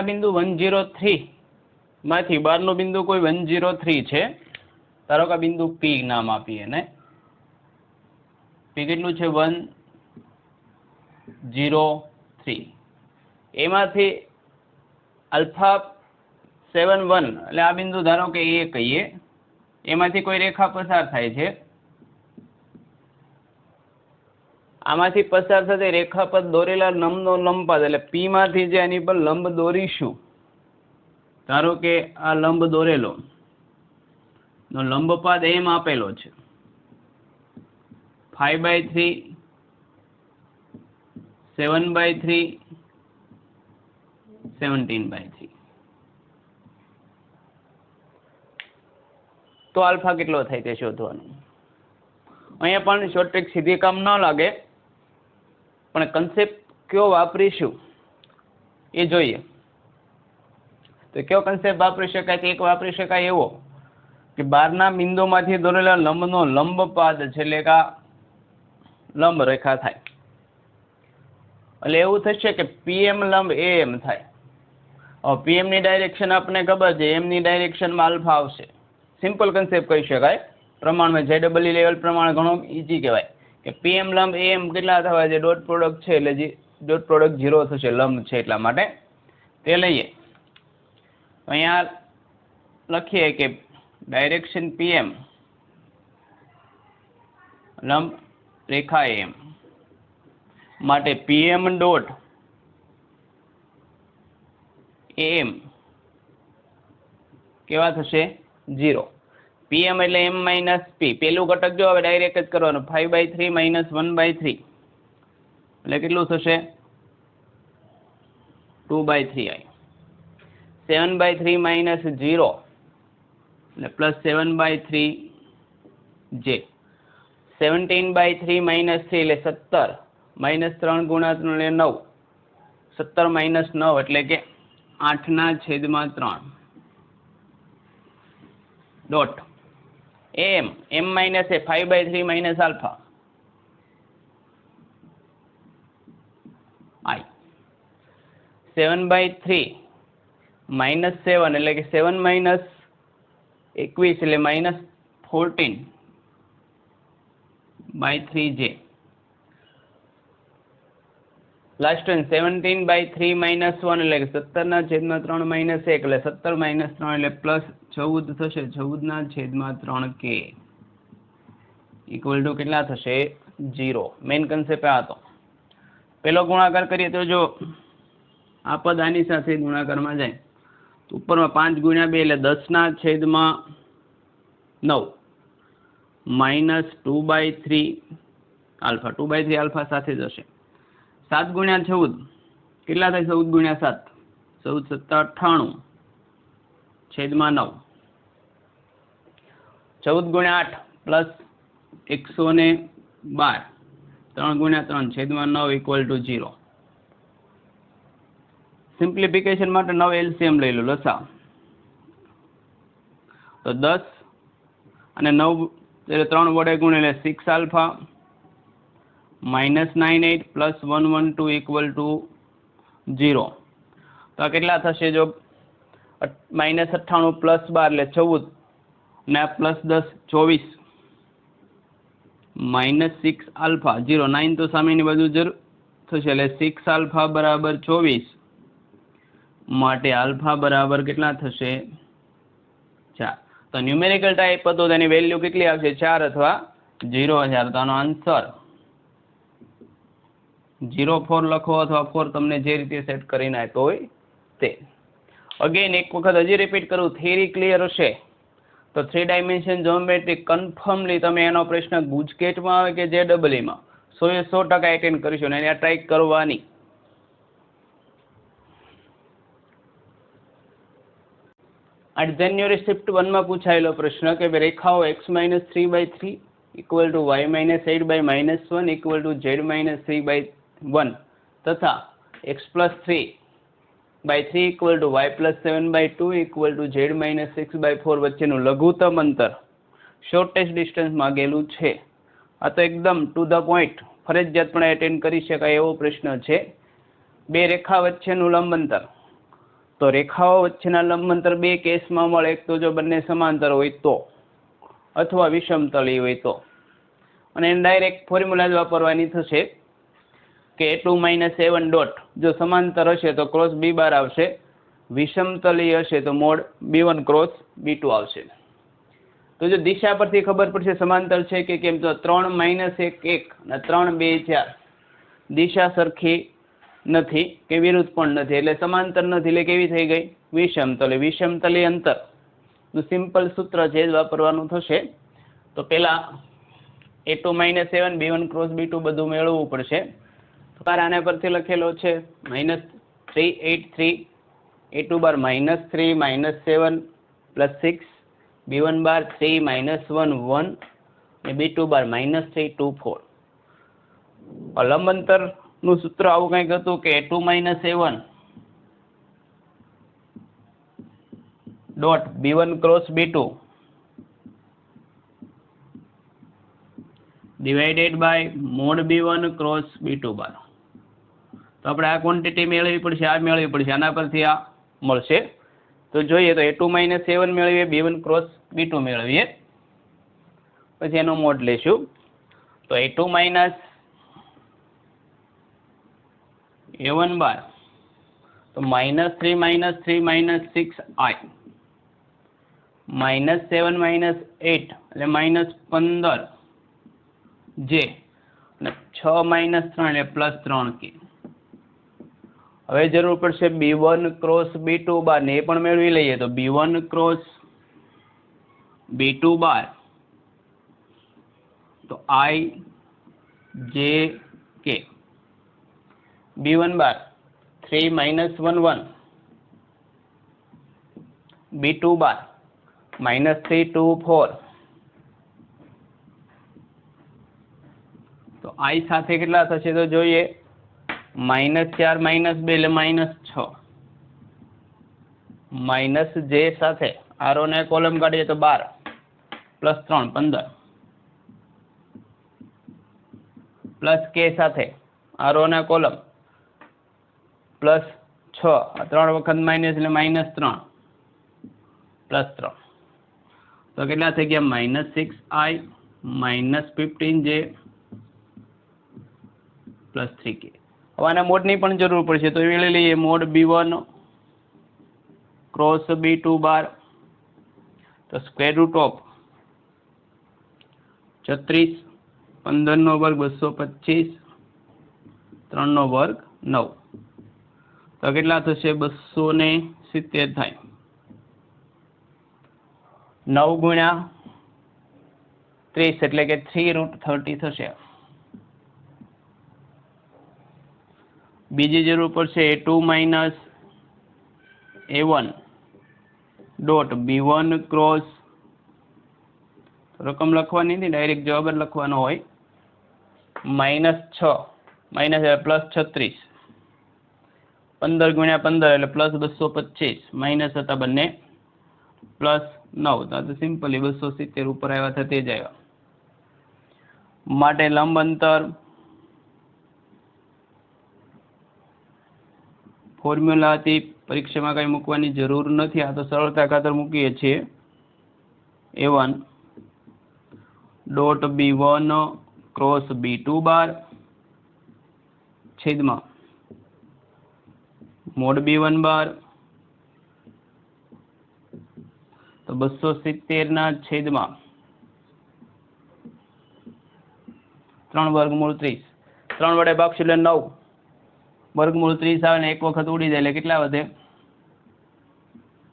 આ બિંદુ 103 માંથી બહારનું બિંદુ કોઈ 103 છે, ધારો કે બિંદુ પી નામ આપીએ ને, પી કેટલું છે 103, એમાંથી આલ્ફા 71 એટલે આ બિંદુ ધારો કે એ કહીએ, એમાંથી કોઈ રેખા પસાર થાય છે, આમાંથી પસાર થતી રેખા પર દોરેલા લંબનો લંબપાદ એટલે પી માંથી જે આની પર લંબ દોરીશું, ધારો કે આ લંબ દોરેલો નો લંબપાદ એમ આપેલો છે 5/3, 7/3, 17/3, તો આલ્ફા કેટલો થાય તે શોધવાનું. અહીંયા પણ શોર્ટ ટ્રિક સીધી કામ ન લાગે, પણ કન્સેપ્ટ કયો વાપરીશું એ જોઈએ. તો કયો કન્સેપ્ટ વાપરી શકાય? તો એક વાપરી શકાય એવો કે બહારના બિંદુમાંથી દોરેલા લંબનો લંબપાદ છે, એટલે કે લંબ રેખા થાય, એટલે એવું થશે કે પીએમ લંબ એમ થાય. હવે પીએમ ની ડાયરેક્શન આપણને ખબર છે, એમ ની ડાયરેક્શનમાં આલ્ફા આવશે. સિમ્પલ કન્સેપ્ટ કહી શકાય પ્રમાણમાં. જેડબલઈ લેવલ પ્રમાણે ઘણો ઈઝી કહેવાય કે પીએમ લંબ એમ કેટલા થવા છે, ડોટ પ્રોડક્ટ છે એટલે ડોટ પ્રોડક્ટ 0 થશે, લંબ છે એટલા માટે. તે લઈએ અહીંયા લખીએ કે ડાયરેક્શન પીએમ લંબ રેખા એમ માટે પીએમ ડોટ એમ કેવા થશે 0. પીએમ એટલે એમ માઇનસ પી, પેલું ઘટક જો હવે ડાયરેક્ટ જ કરવાનું, 5/3 માઇનસ 1/3 એટલે કેટલું થશે 2/3i. 7/3 માઇનસ 0 એટલે પ્લસ 7/3j. 17/3 માઇનસ 3 એટલે 17, માઇનસ 3 ગુણ્યા 3 એટલે 9, 17 માઇનસ 9 એટલે કે 8/3 ડોટ એમ એમ માઇનસ એ 5/3 માઇનસ આલ્ફા i. 7/3 માઇનસ 7 એટલે કે 7 માઇનસ 21 એટલે minus 14/3j. Last one 17/3 minus 1 એટલે કે 17/3 માઇનસ 1 એટલે 17 માઇનસ 3 એટલે પ્લસ 14 થશે, 14/3k ઇક્વલ ટુ કેટલા થશે 0. મેઇન કન્સેપ્ટ આ હતો. પેલો ગુણાકાર કરીએ તો જો આ પદ આની સાથે ગુણાકારમાં જાય તો ઉપરમાં 5 ગુણ્યા 2 એટલે 10/9 માઇનસ 2/3 આલ્ફા, 2/3 આલ્ફા સાથે જ હશે. 7 ગુણ્યા 14 કેટલા થાય? 14 ગુણ્યા 7 14 7 98/9. 14 ગુણ્યા 8 પ્લસ 112, 3 ગુણ્યા 3/9 ઇક્વલ ટુ 0. સિમ્પ્લિફિકેશન માટે 9 એલસીએમ લઈ લો, લસા તો 10 અને 9 એટલે 3 વડે ગુણેલે 6 alpha minus 98 plus 112 equal to 0. તો આ કેટલા થશે? જો માઇનસ 98 પ્લસ 12 એટલે 14 ને પ્લસ 10 24 માઇનસ 6 આલ્ફા 0, 9 તો સામેની બાજુ જરૂર થશે એટલે 6 આલ્ફા બરાબર 24 માટે આલ્ફા બરાબર કેટલા થશે 4. તો ન્યુમેરિકલ ટાઈપ હતો તેની વેલ્યુ કેટલી આવશે 4 અથવા 0,000. તો આનો આન્સર 0,4 લખો અથવા 4 તમને જે રીતે સેટ કરીને આપ્યો હોય તે. અગેન એક વખત હજી રિપીટ કરું, થિયરી ક્લિયર હશે તો 3 ડાયમેન્શન જ્યોમેટ્રી કન્ફર્મલી તમે એનો પ્રશ્ન ગુજકેટમાં આવે કે જેડબલઈમાં 100% એટેન્ડ કરીશું અને એને ટ્રાય કરવાની. આ જાન્યુઆરી શિફ્ટ 1 માં પૂછાયેલો પ્રશ્ન કે રેખાઓ x-3/3 equal to y-8/-1 equal to z-3/1 તથા x+3/3 equal to y+7/2 equal to z-6/4 વચ્ચેનું લઘુત્તમ અંતર શોર્ટેસ્ટ ડિસ્ટન્સ માગેલું છે. આ તો એકદમ ટુ ધ પોઈન્ટ ફરજિયાતપણે એટેન્ડ કરી શકાય એવો પ્રશ્ન છે. બે રેખા વચ્ચેનું લંબ અંતર तो रेखाओं वच्चेना लंब अंतर बे केस में मळे। एक तो जो बंने समांतर होय तो अथवा विषमतली होय तो। अने डायरेक्ट फॉर्म्युला ज वापरवानी थशे के a2 - a1 डॉट जो समांतर हशे तो क्रॉस b बार आवशे, विषमतली हशे तो मोड b1 क्रॉस b2 आवशे। तो जो दिशा परथी खबर पड़शे समांतर छे के केम, तो 3 - 1 1 અને 3 2 4 दिशा सरखी નથી કે વિરુદ્ધ પણ નથી, એટલે સમાંતર નથી, એટલે કેવી થઈ ગઈ વિષમતલી। વિષમતલી અંતર નું સિમ્પલ સૂત્ર છે જ વાપરવાનું થશે। તો પેલા a2 - a1 b1 cross b2 બધું મેળવવું પડશે। તો આના પરથી લખેલો છે -383 a2 બાર -3 -7 +6 b1 બાર 3 -1 1 અને b2 બાર -3 2 4। લંબ અંતર નું સૂત્ર આવું કંઈક હતું કે a2 - a1 dot b1 cross b2 divided by mod b1 cross b2 bar. તો આપણે આ ક્વોન્ટિટી મેળવવી પડશે, આ મેળવવી પડશે, આના પરથી આ મળશે। તો જોઈએ તો a2 - a1 મેળવીએ, b1 ક્રોસ b2 મેળવીએ, પછી એનો મોડ લેશું। તો a2 - a1 બાર તો -3 - 3 -6i -7 - 8 એટલે -15 j અને 6 - 3 એટલે +3k। હવે જરૂર પડશે b1 ક્રોસ b2 બાર ને એ પણ મેળવી લઈએ। તો b1 ક્રોસ b2 બાર તો i j k b1 bar 3 - 1 1 b2 बार -3 2 4। तो i સાથે કેટલા થશે તો જોઈએ -4 - 2 એટલે -6 -j સાથે આરો ને કોલમ કાઢીએ તો 12 +3 15 +k સાથે આરો ના કોલમ +6 3 વખત માઇનસ એટલે -3 +3 તો કેટલા થઈ ગયા -6i -15j +3k। હવે આના મોડની પણ જરૂર પડશે તો એ લઈએ mode b1 cross b2 bar તો સ્ક્વેર રૂટ ઓફ 36 15 નો વર્ગ 225 3 નો વર્ગ 9 તો કેટલા થશે 270 થાય 9 ગુણ્યા 30 એટલે કે 3√30 થશે। બીજી જરૂર પડશે a2 - a1 dot b1 cross રકમ લખવાની નથી, ડાયરેક્ટ જવાબ જ લખવાનો હોય -6 માઇનસ +36 15 ગુણ્યા 15 એટલે +225 માઇનસ હતા બંને +9 તો સિમ્પલી 270 ઉપર આવ્યા હતા તે જ આવ્યા। માટે લંબ અંતર ફોર્મ્યુલાથી પરીક્ષામાં કઈ મૂકવાની જરૂર નથી, આ તો સરળતા ખાતર મૂકીએ છીએ a1 dot b1 cross b2 બાર છેદમાં મોડ b1 બાર તો 270 ના છેદમાં 3 વર્ગમૂળ 30 3 વડે ભાગશું એટલે 9 વર્ગમૂળ 30 આવે ને એક વખત ઉડી જાય એટલે કેટલા વધે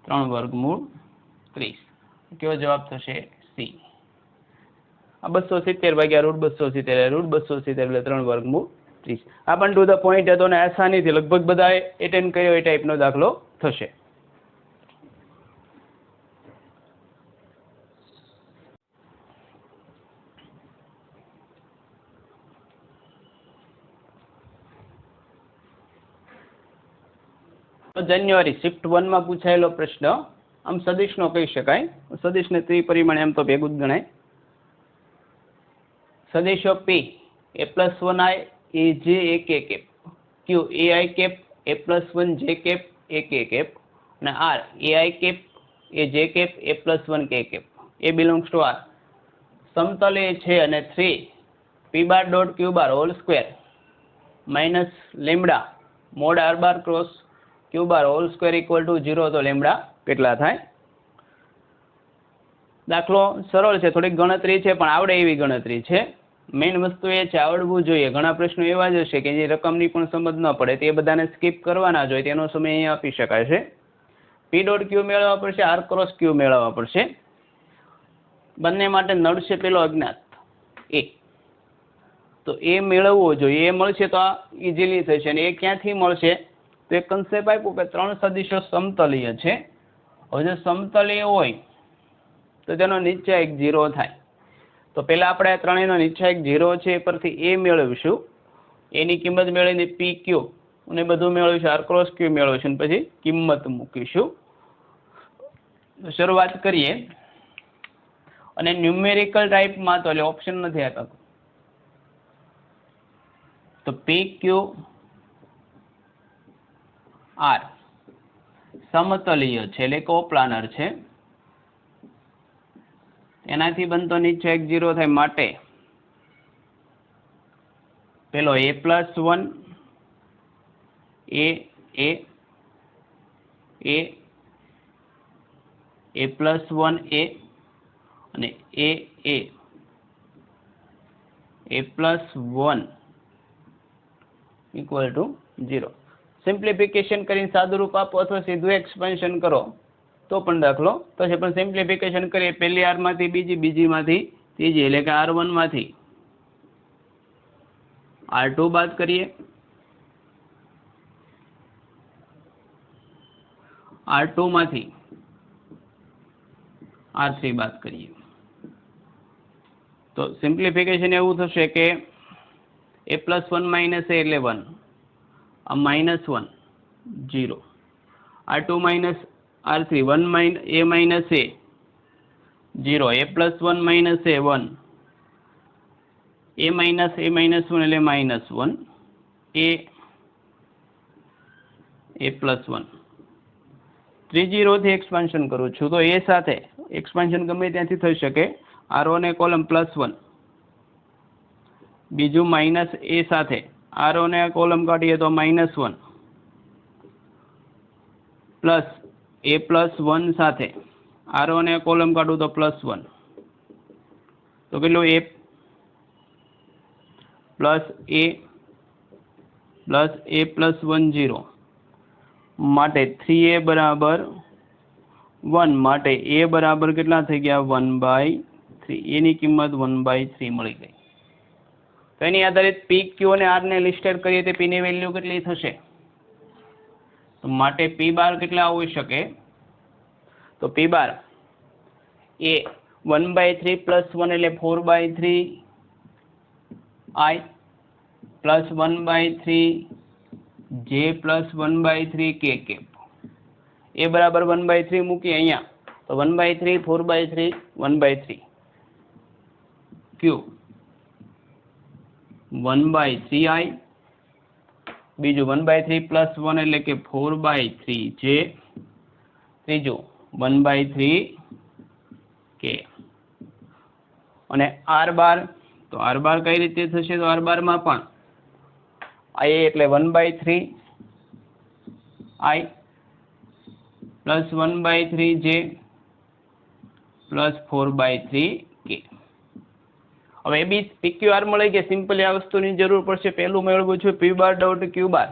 3 વર્ગમૂળ 30। કેવો જવાબ થશે સી। આ 270 ભાગ્યા √270 √270 એટલે 3 વર્ગમૂળ 30। આ પણ ટુ ધ પોઈન્ટ હતો ને આસાનીથી લગભગ બધા એટેન્ડ કર્યો એ ટાઈપનો દાખલો થશે। જાન્યુઆરી શિફ્ટ 1 માં પૂછાયેલો પ્રશ્ન આમ સદિશનો કહી શકાય, સદિશને ત્રિપરિમાણ એમ તો ભેગું જ ગણાય। સદિશો p a+1i aj ak cap q ai cap a+1j cap ak cap અને R A I cap A J cap A +1 કે cap A belongs to R. સમતલ એ છે અને 3 p bar dot Q bar whole square minus lambda mod R bar cross Q bar whole square equal to 0. તો lambda કેટલા થાય? દાખલો સરળ છે, થોડીક ગણતરી છે, પણ આવડે એવી ગણતરી છે. મેઇન વસ્તુ એ છે આવડવું જોઈએ. ઘણા પ્રશ્નો એવા જ હશે કે જે રકમની પણ સમજ ન પડે, તે બધાને સ્કીપ કરવાના જ હોય, તેનો સમય અહીંયા આપી શકાય છે. પી ડોટ ક્યુ મેળવવા પડશે, આર ક્રોસ ક્યુ મેળવવા પડશે. બંને માટે નડશે પેલો અજ્ઞાત એ, તો એ મેળવવો જોઈએ. એ મળશે તો આ ઇઝીલી થશે. અને એ ક્યાંથી મળશે? તો એક કન્સેપ્ટ આપ્યું કે 3 સદિશો સમતલીય છે. હવે જો સમતલીય હોય તો તેનો નિશ્ચયક 0 થાય. તો પહેલા આપણે આ ત્રણેયનો નિશ્ચયક 0 છે એ પરથી એ મેળવીશું. એની કિંમત મેળવીને પી ક્યુ અને બધું મેળવીશું, આર ક્રોસ ક્યુ મેળવીશું, પછી કિંમત મૂકીશું. શરૂઆત કરીએ. અને ન્યુમેરિકલ ટાઈપમાં તો એટલે ઓપ્શન નથી આપ્યા, તો પી ક્યુ આર સમતલીય છે એટલે કોપ્લાનર છે. એનાથી બનતો નિશ્ચયક 0 થાય. માટે પેલો a+1 a+1 અને a+1 ઇક્વલ ટુ 0. સિમ્પ્લિફિકેશન કરીને સાદું રૂપ આપો અથવા સીધું એક્સપેન્શન કરો તો પણ દાખલો થશે. પણ સિમ્પ્લિફિકેશન કરીએ, પહેલી આર માંથી બીજી, બીજીમાંથી ત્રીજી, એટલે કે R1 માંથી R2 બાદ કરીએ, R2 માંથી R3 બાદ કરીએ. તો સિમ્પ્લિફિકેશન એવું થશે કે a+1 માઇનસ a એટલે 1, આ -1 0, R2 minus R3 1 a minus a 0, a+1 minus a 1, a minus a minus 1 એટલે -1, a+1. ત્રીજી રો થી એક્સપાન્શન કરું છું તો એ સાથે એક્સપાન્શન ગમે ત્યાંથી થઈ શકે. R1 એ કોલમ +1, બીજું માઇનસ a સાથે R1 એ કોલમ કાઢીએ તો -1, પ્લસ a+1 સાથે R1 એ કોલમ કાઢું તો +1, તો કેટલું? a plus a +1 0. માટે 3a બરાબર 1. માટે a બરાબર કેટલા થઈ ગયા? 1/3. એની કિંમત 1/3 મળી ગઈ. તો એની આધારિત પી ક્યુ અને આર ને લિસ્ટેડ કરીએ તો પી ની વેલ્યુ કેટલી થશે? તો માટે પી બાર કેટલા હોઈ શકે? તો પી બાર એ 1/3 +1 એટલે 4/3 i +1/3 j +1/3 k કેપ. એ બરાબર 1/3 મૂકીએ અહીંયા તો 1/3 4/3 1/3 ક્યુ 1/3i, બીજું 1/3 +1 એટલે કે 4/3 j, ત્રીજું 1/3 k. અને આર બાર, તો આર બાર કઈ રીતે થશે? તો આર બાર માં પણ i એટલે 1/3 i +1/3 j +4/3 k. હવે એ બી PQR મળી ગયા. સિમ્પલી આ વસ્તુની જરૂર પડશે. પહેલું મેળવું છું p બાર ડોટ q બાર.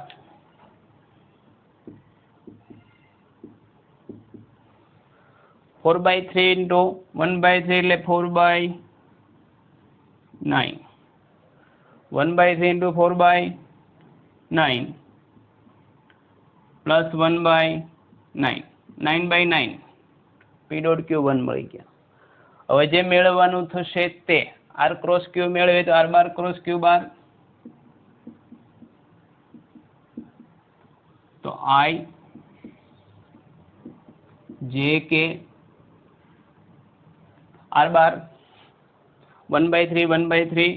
(4/3 into 1/3 એટલે 4/9, 1/3 into 4/9 plus 1/9, 9/9 p dot q 1 મળી ગયા. હવે જે મેળવવાનું થશે તે r ક્રોસ q મેળવે તો r બાર ક્રોસ q બાર, તો i j k r બાર 1/3 1/3.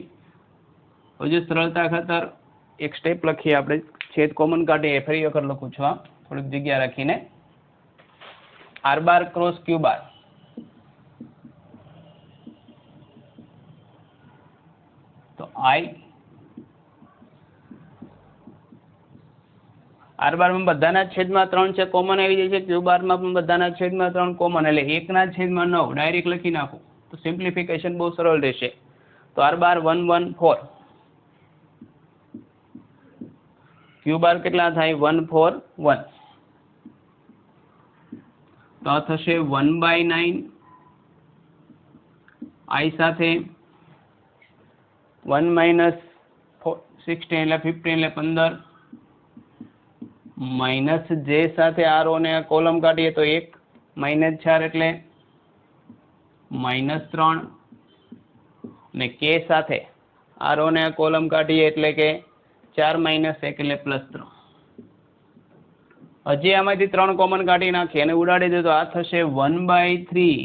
હજુ સરળતા ખાતર એક સ્ટેપ લખીએ આપણે, છેદ કોમન કાઢીએ, ફરી વખત લખું છું આ થોડીક જગ્યા રાખીને. આર બાર ક્રોસ ક્યુ બાર, તો આઈ આર બારમાં બધાના છેદમાં 3 છે, કોમન આવી જાય છે. ક્યુ બારમાં પણ બધાના છેદમાં 3 કોમન, એટલે 1 છેદમાં 9 ડાયરેક્ટ લખી નાખો તો સિમ્પ્લિફિકેશન બહુ સરળ રહેશે. તો આર બાર 114, ક્યુ બાર કેટલા થાય 141, તો આ થશે 1/9, આઈ સાથે 1 - 16 એટલે 15 એટલે 15, માઇનસ જે સાથે આરો ને કોલમ કાઢીએ તો 1, -4 એટલે -3, ને કે સાથે આરો ને કોલમ કાઢીએ એટલે કે 4 - 1 એટલે +3. હજી આમાંથી 3 કોમન કાઢી નાખીએ અને ઉડાડી દે તો આ થશે 1/3.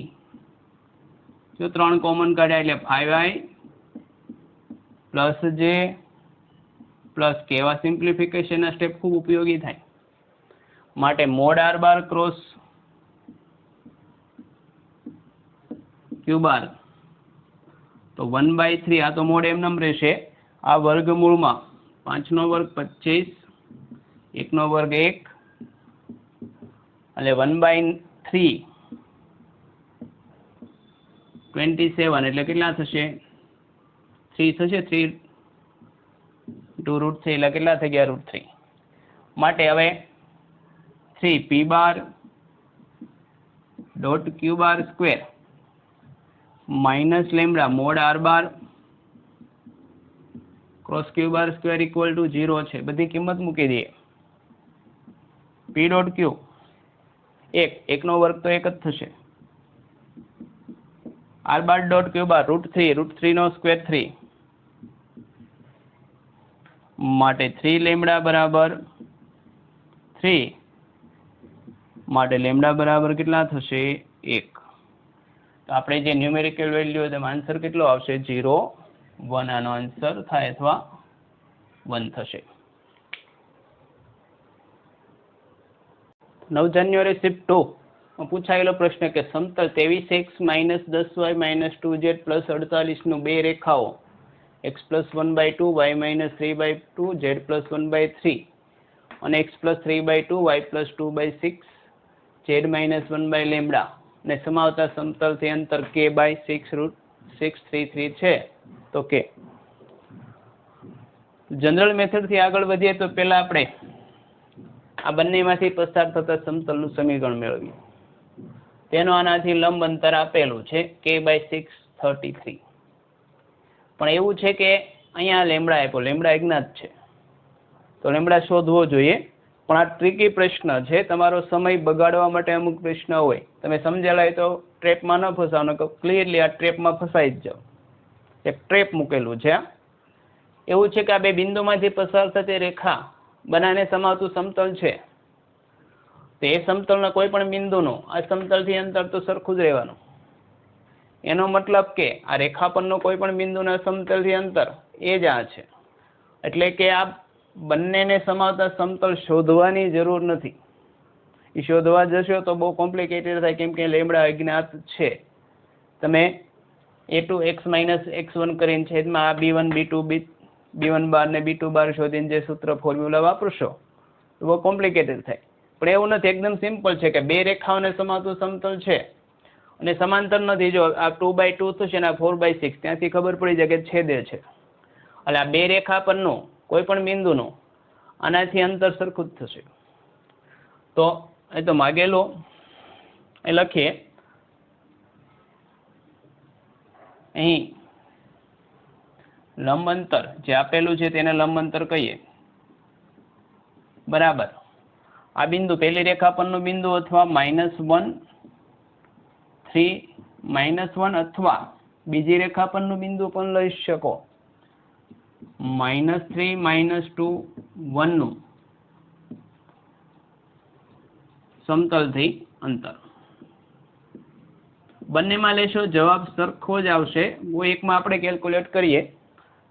જો 3 કોમન કાઢ્યા એટલે 5i પ્લસ જે પ્લસ કે. એવા સિમ્પ્લિફિકેશનના સ્ટેપ ખૂબ ઉપયોગી થાય. માટે mode R bar cross Q બાર, તો 1/3, આ તો મોડ એમનેમ રહેશે. આ વર્ગમૂળમાં 5 નો વર્ગ 25, 1 નો વર્ગ 1, એટલે 1/3 27, એટલે કેટલા થશે 3 થશે. 3 × √3 એટલે કેટલા થઈ ગયા √3. માટે હવે 3 p bar dot Q bar square minus lambda mod R bar cross Q bar square equal to 0 છે. બધી કિંમત મૂકી દઈએ. p ડોટ ક્યુ 1 નો વર્ગ તો 1 જ થશે. આર બાર ડોટ ક્યુ બાર √3 નો સ્ક્વેર 3, માટે 3 લેમડા બરાબર 3, માટે લેમડા બરાબર કેટલા થશે 1. તો આપણે જે ન્યુમેરિકલ વેલ્યુ હોય તેમાં આન્સર કેટલો આવશે 0, 1. આનો આન્સર થાય અથવા 1 થશે. 9 જાન્યુઆરી શિફ્ટ 2 પૂછાયેલો પ્રશ્ન કે સમતલ 23x - 10y - 2z + 48 નું બે રેખાઓ x + 1/2 y - 3/2 z + 1/3 અને x + 3/2 y + 2/6 z - 1/λ ને સમાવતા સમતલથી અંતર k/6√633 છે. તો કે જનરલ મેથડથી આગળ વધીએ તો પહેલા આપણે આ બંનેમાંથી પસાર થતા સમતલનું સમીકરણ મેળવીએ. તેનો આનાથી લંબ અંતર આપેલું છે k/633. પણ એવું છે કે અહીંયા લેમડા આપ્યો, લેમડા અજ્ઞાત છે, તો લેમડા શોધવો જોઈએ. પણ આ ટ્રિકી પ્રશ્ન છે. તમારો સમય બગાડવા માટે અમુક પ્રશ્ન હોય, તમે સમજેલા હોય તો ટ્રેપમાં ન ફસાવનો, ક્લિયરલી આ ટ્રેપમાં ફસાઈ જ જાઓ. એક ટ્રેપ મૂકેલું છે. એવું છે કે આ બે બિંદુમાંથી પસાર થતી રેખા બનાને સમાવતું સમતલ છે. તો એ સમતલના કોઈ પણ બિંદુનું આ સમતલથી અંતર તો સરખું જ રહેવાનું. એનો મતલબ કે આ રેખા પરનો કોઈ પણ બિંદુના સમતલથી અંતર એ જ આ છે. એટલે કે આ બંનેને સમાવતા સમતલ શોધવાની જરૂર નથી. એ શોધવા જશો તો બહુ કોમ્પ્લિકેટેડ થાય, કેમ કે લેમડા અજ્ઞાત છે. તમે a2x - x1 કરીને છેદમાં આ b1 b2 b1 બાર ને b2 બાર શોધીને જે સૂત્ર ફોર્મ્યુલા વાપરશો તો બહુ કોમ્પ્લિકેટેડ થાય. પણ એવું નથી, એકદમ સિમ્પલ છે કે બે રેખાઓને સમાવતું સમતલ છે અને સમાંતર નથી. જો આ 2/2 થશે ને આ 4/6, ત્યાંથી ખબર પડી જાય કે છેદે છે. એટલે આ બે રેખા પરનું કોઈ પણ બિંદુનું આનાથી અંતર સરખું જ થશે. તો એ તો માગેલું એ લખીએ. અહીં લંબ અંતર જે આપેલું છે તેને લંબ અંતર કહીએ. બરાબર, આ બિંદુ પહેલી રેખા પરનું બિંદુ અથવા -1 3 -1 અથવા બીજી રેખા પરનું બિંદુ પણ લઈ શકો. -3 -2 1 નું સમતલથી અંતર. બંનેમાં લેશો જવાબ સરખો જ આવશે. એકમાં આપણે કેલ્ક્યુલેટ કરીએ.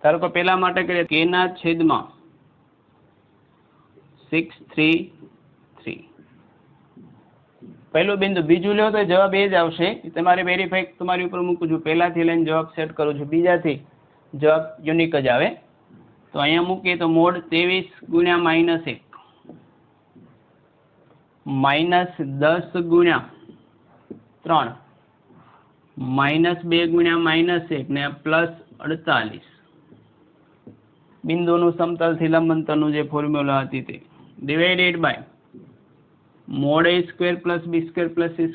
ધારો કે પહેલા માટે કરીએ k/633. પહેલું બિંદુ, બીજું લ્યો તો જવાબ એ જ આવશે. તમારે વેરીફાઈ તમારી ઉપર મૂકું છું, પહેલાથી લઈને જવાબ સેટ કરું છું, બીજાથી જવાબ યુનિક જ આવે. તો અહીંયા મૂકીએ તો મોડ 23 ગુણ્યા -1 -10 ગુણ્યા 3 -2 ગુણ્યા -1 ને +48 બિંદુનું સમતલથી લંબ અંતરનું જે ફોર્મ્યુલા હતી તે divided by mode a² + b² +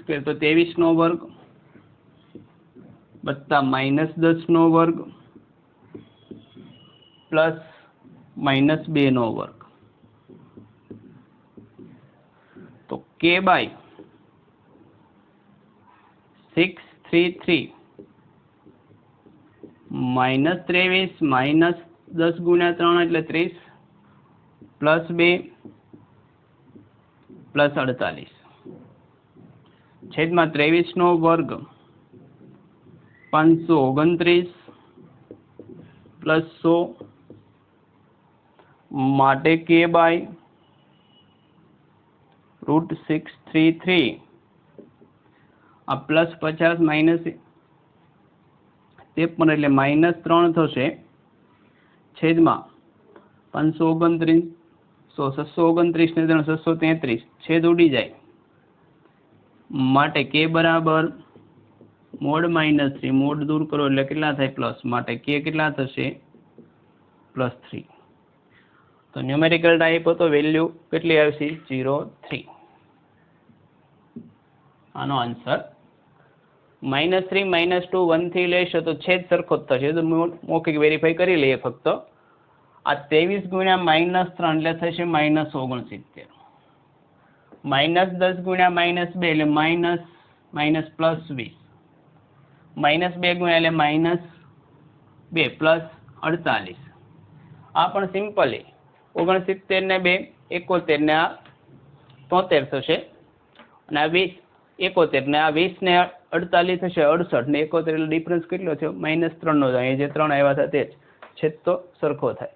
c² તો 23 નો વર્ગ વત્તા -10 નો વર્ગ પ્લસ -2 નો વર્ગ. તો k બાય 633 -23 -10 ગુણ્યા 3 એટલે 30 +2 +48 છેદમાં 23 નો વર્ગ 529 +100 માટે k બાય √633 આ +50 -53 એટલે -3 થશે છેદમાં 529 629 ને 633 છેદ ઉડી જાય માટે k બરાબર મોડ -3 મોડ દૂર કરો એટલે કેટલા થાય પ્લસ માટે k કેટલા થશે +3. તો ન્યુમેરિકલ ટાઈપ હતો વેલ્યુ કેટલી આવશે 0.3. આનો આન્સર -3 -2 1 થી લેશો તો છેદ સરખો જ થશે. તો મૌખિક વેરીફાઈ કરી લઈએ ફક્ત. આ 23 ગુણ્યા -3 એટલે થશે -69 -10 ગુણ્યા -2 એટલે -+20 -2 ગુણ્યા એટલે -2 + 48 આ પણ સિમ્પલી 69 ને 2 71 ને આ 73 થશે અને આ 20 71 ને આ 20 ને 48 થશે 68 ને 71 એટલે ડિફરન્સ કેટલો થયો -3 નો. અહીંયા જે 3 આવ્યા હતા તે જ છેદ તો સરખો થાય.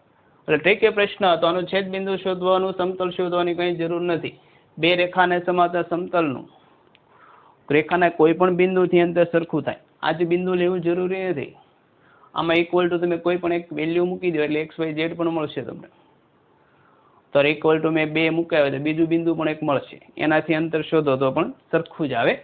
એટલે ટ્રિકી પ્રશ્ન હતો. આનું છેદ બિંદુ શોધવાનું સમતલ શોધવાની કંઈ જરૂર નથી. બે રેખાને સમાતા સમતલનું રેખાના કોઈ પણ બિંદુથી અંતર સરખું થાય. આ જ બિંદુ લેવું જરૂરી નથી. આમાં ઇક્વલ ટુ તમે કોઈ પણ એક વેલ્યુ મૂકી દો એટલે XY Z પણ મળશે તમને. તો ઇક્વલ ટુ મેં 2 મૂકાવ્યો તો બીજું બિંદુ પણ એક મળશે. એનાથી અંતર શોધો તો પણ સરખું જ આવે.